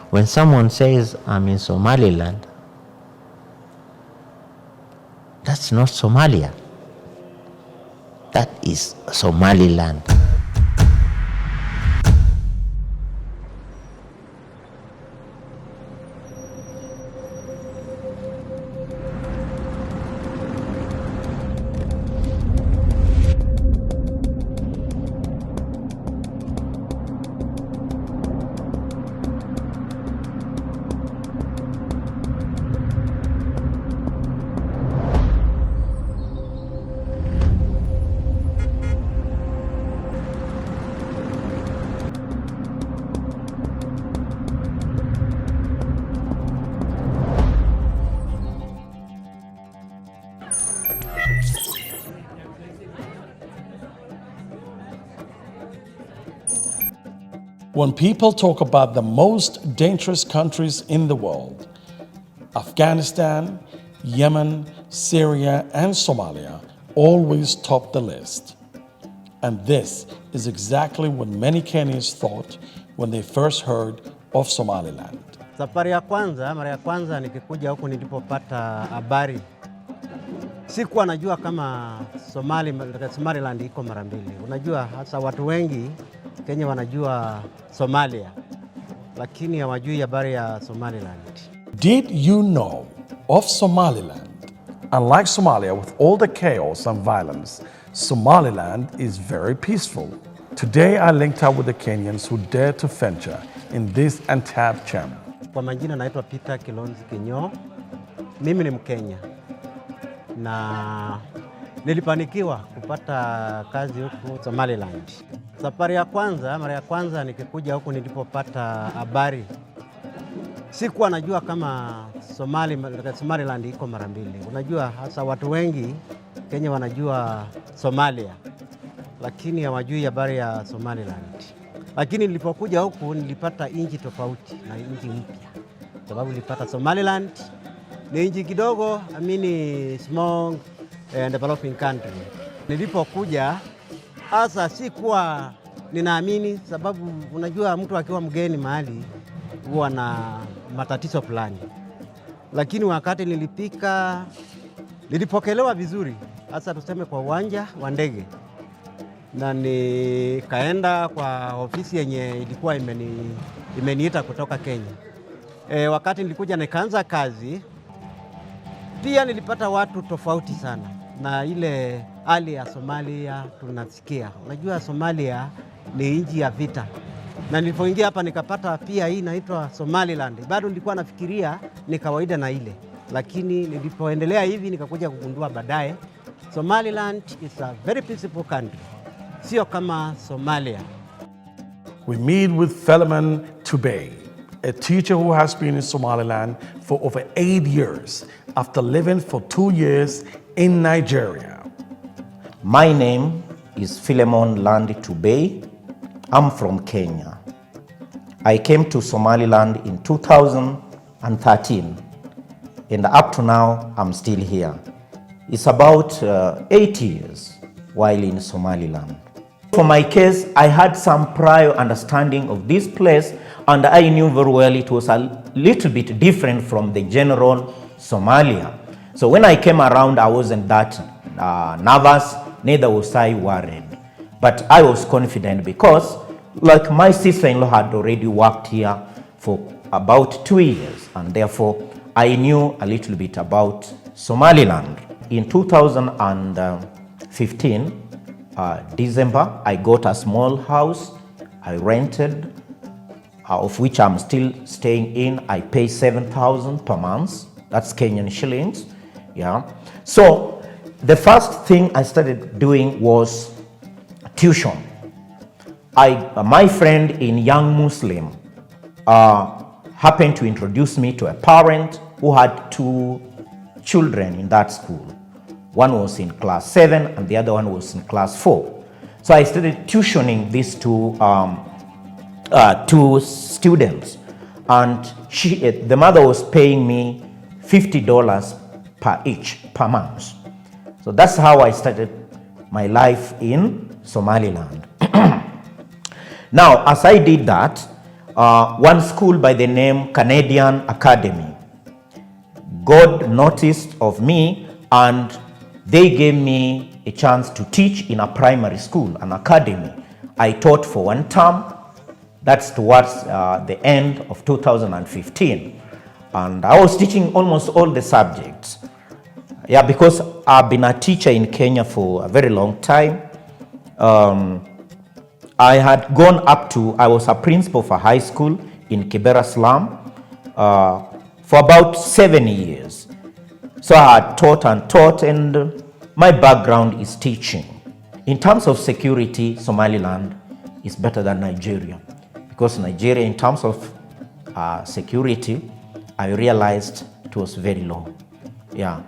When someone says, I'm in Somaliland, that's not Somalia. That is Somaliland. When people talk about the most dangerous countries in the world, Afghanistan, Yemen, Syria, and Somalia always top the list. And this is exactly what many Kenyans thought when they first heard of Somaliland. Safari ya kwanza, mara ya kwanza nikikuja huku nilipopata habari. Sikuwa najua kama Somaliland iko mara mbili. Unajua hasa watu wengi Kenya wanajua Somalia, lakini hawajui habari ya Somaliland. Did you know of Somaliland? Unlike Somalia, with all the chaos and violence, Somaliland is very peaceful. Today I linked up with the Kenyans who dare to venture in this untapped gem. Kwa majina naitwa Peter Kilonzi Kinyo. Mimi ni Mkenya na nilipanikiwa kupata kazi huku Somaliland. Safari ya kwanza, mara ya kwanza nikikuja huku nilipopata habari. Sikuwa najua kama Somaliland iko mara mbili. Unajua hasa watu wengi Kenya wanajua Somalia, lakini hawajui habari ya Somaliland. Lakini nilipokuja huku nilipata nchi tofauti na nchi mpya. Sababu nilipata Somaliland ni nchi kidogo, small and developing country. Nilipokuja hasa sikuwa ninaamini, sababu unajua mtu akiwa mgeni mahali huwa na matatizo fulani. Lakini wakati nilipika nilipokelewa vizuri, hasa tuseme kwa uwanja wa ndege. Na nikaenda kwa ofisi yenye ilikuwa imeniita kutoka Kenya. Wakati nilikuja nikaanza kazi, pia nilipata watu tofauti sana na ile hali ya Somalia tunasikia. Unajua Somalia ni nchi ya vita. Na nilipoingia hapa nikapata pia hii inaitwa Somaliland. Bado nilikuwa nafikiria ni kawaida na ile. Lakini nilipoendelea hivi nikakuja kugundua baadaye Somaliland is a very peaceful country. Sio kama Somalia. We meet with Philemon Tubey, a teacher who has been in Somaliland for over 8 years after living for 2 years in Nigeria. My name is Philemon Land Tubey. I'm from Kenya. I came to Somaliland in 2013, and up to now, I'm still here. It's about 8 years while in Somaliland. For my case, I had some prior understanding of this place, and I knew very well it was a little bit different from the general Somalia. So when I came around, I wasn't that nervous, neither was I worried. But I was confident because, like, my sister-in-law had already worked here for about 2 years, and therefore I knew a little bit about Somaliland. In 2015, December, I got a small house I rented, of which I'm still staying in. I pay 7,000 per month. That's Kenyan shillings. Yeah. So the first thing I started doing was tuition. My friend in Young Muslim happened to introduce me to a parent who had 2 children in that school. One was in class 7 and the other one was in class 4. So I started tuitioning these two students, and the mother was paying me $50 per month. So that's how I started my life in Somaliland. Now, as I did that, one school by the name Canadian Academy. God noticed of me and they gave me a chance to teach in a primary school, an academy. I taught for one term. That's towards the end of 2015. And I was teaching almost all the subjects. Yeah, because I've been a teacher in Kenya for a very long time. I had gone up to, I was a principal for high school in Kibera slum for about 7 years. So I had taught and my background is teaching. In terms of security, Somaliland is better than Nigeria. Because Nigeria, in terms of security, I realized it was very low. Yeah,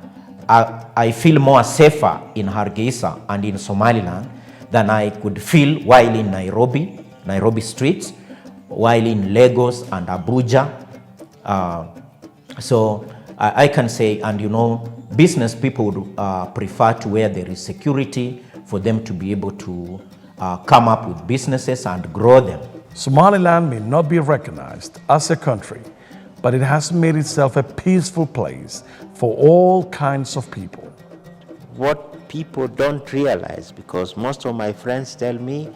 I feel more safer in Hargeisa and in Somaliland than I could feel while in Nairobi streets, while in Lagos and Abuja. So I can say, and you know, business people would prefer to where there is security for them to be able to come up with businesses and grow them. Somaliland may not be recognized as a country, but it has made itself a peaceful place for all kinds of people. What people don't realize, because most of my friends tell me,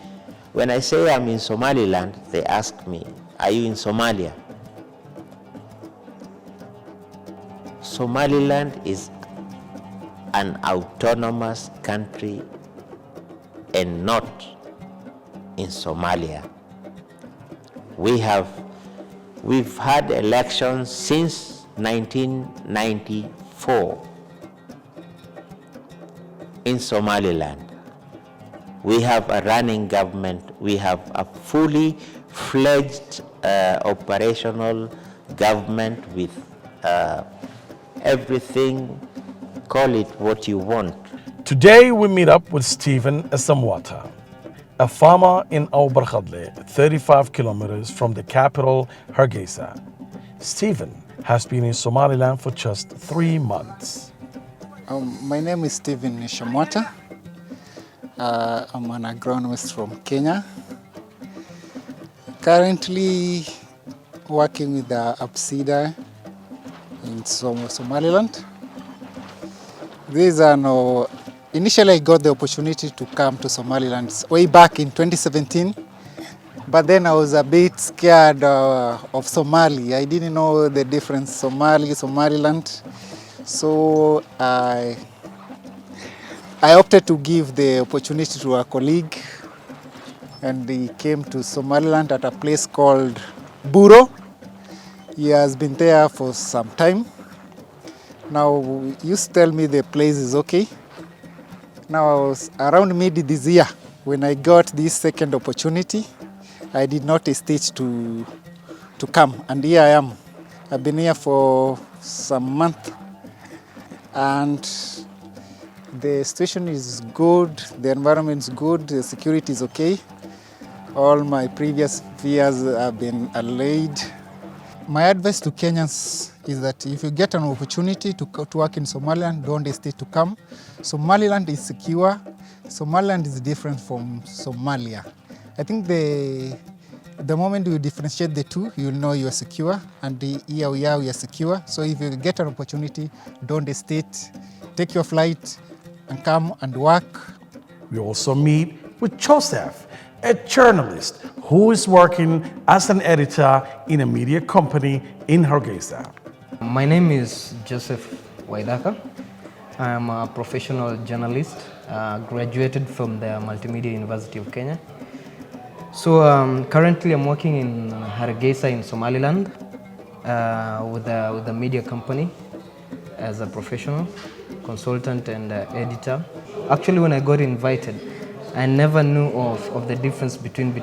when I say I'm in Somaliland, they ask me, are you in Somalia? Somaliland is an autonomous country and not in Somalia. We've had elections since 1994 in Somaliland. We have a running government. We have a fully fledged operational government with everything, call it what you want. Today we meet up with Stephen Esamwata, a farmer in Aubarkhadle, 35 kilometers from the capital, Hargeisa. Stephen has been in Somaliland for just 3 months. My name is Stephen Esamwata. I'm an agronomist from Kenya. Currently working with the Absida in Somaliland. Initially I got the opportunity to come to Somaliland way back in 2017, but then I was a bit scared of Somali. I didn't know the difference, Somaliland. So I opted to give the opportunity to a colleague, and he came to Somaliland at a place called Buro. He has been there for some time. Now, he used to tell me the place is okay. Now, I was around mid this year when I got this second opportunity. I did not hesitate to come, and here I am. I've been here for some month, and the situation is good, the environment is good, the security is okay. All my previous fears have been allayed. My advice to Kenyans is that if you get an opportunity to work in Somaliland, don't hesitate to come. Somaliland is secure. Somaliland is different from Somalia. I think the moment you differentiate the two, you'll know you are secure, and here we are secure. So if you get an opportunity, don't hesitate. Take your flight and come and work. We also meet with Joseph, a journalist who is working as an editor in a media company in Hargeisa. My name is Joseph Waidaka. I am a professional journalist, graduated from the Multimedia University of Kenya. So currently I'm working in Hargeisa in Somaliland with a media company as a professional consultant and editor. Actually, when I got invited, I never knew of the difference between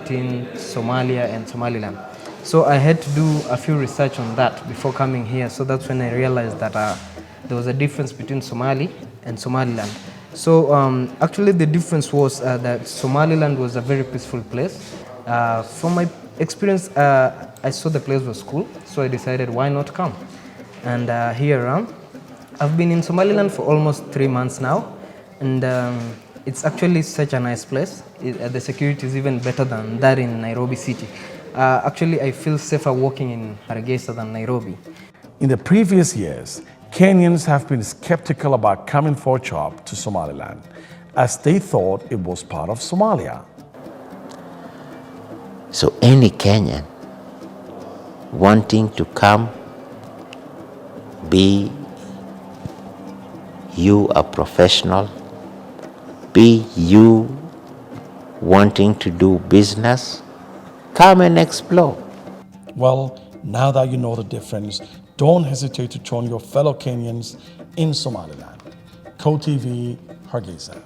Somalia and Somaliland. So I had to do a few research on that before coming here. So that's when I realized that there was a difference between Somali and Somaliland. So actually the difference was that Somaliland was a very peaceful place. From my experience, I saw the place was cool, so I decided why not come. And here around, I've been in Somaliland for almost 3 months now, and it's actually such a nice place. The security is even better than that in Nairobi city. Actually, I feel safer walking in Hargeisa than Nairobi. In the previous years, Kenyans have been skeptical about coming for a job to Somaliland, as they thought it was part of Somalia. So any Kenyan wanting to come, be you a professional, be you wanting to do business, come and explore. Well, now that you know the difference, don't hesitate to join your fellow Kenyans in Somaliland. KOW TV, Hargeisa.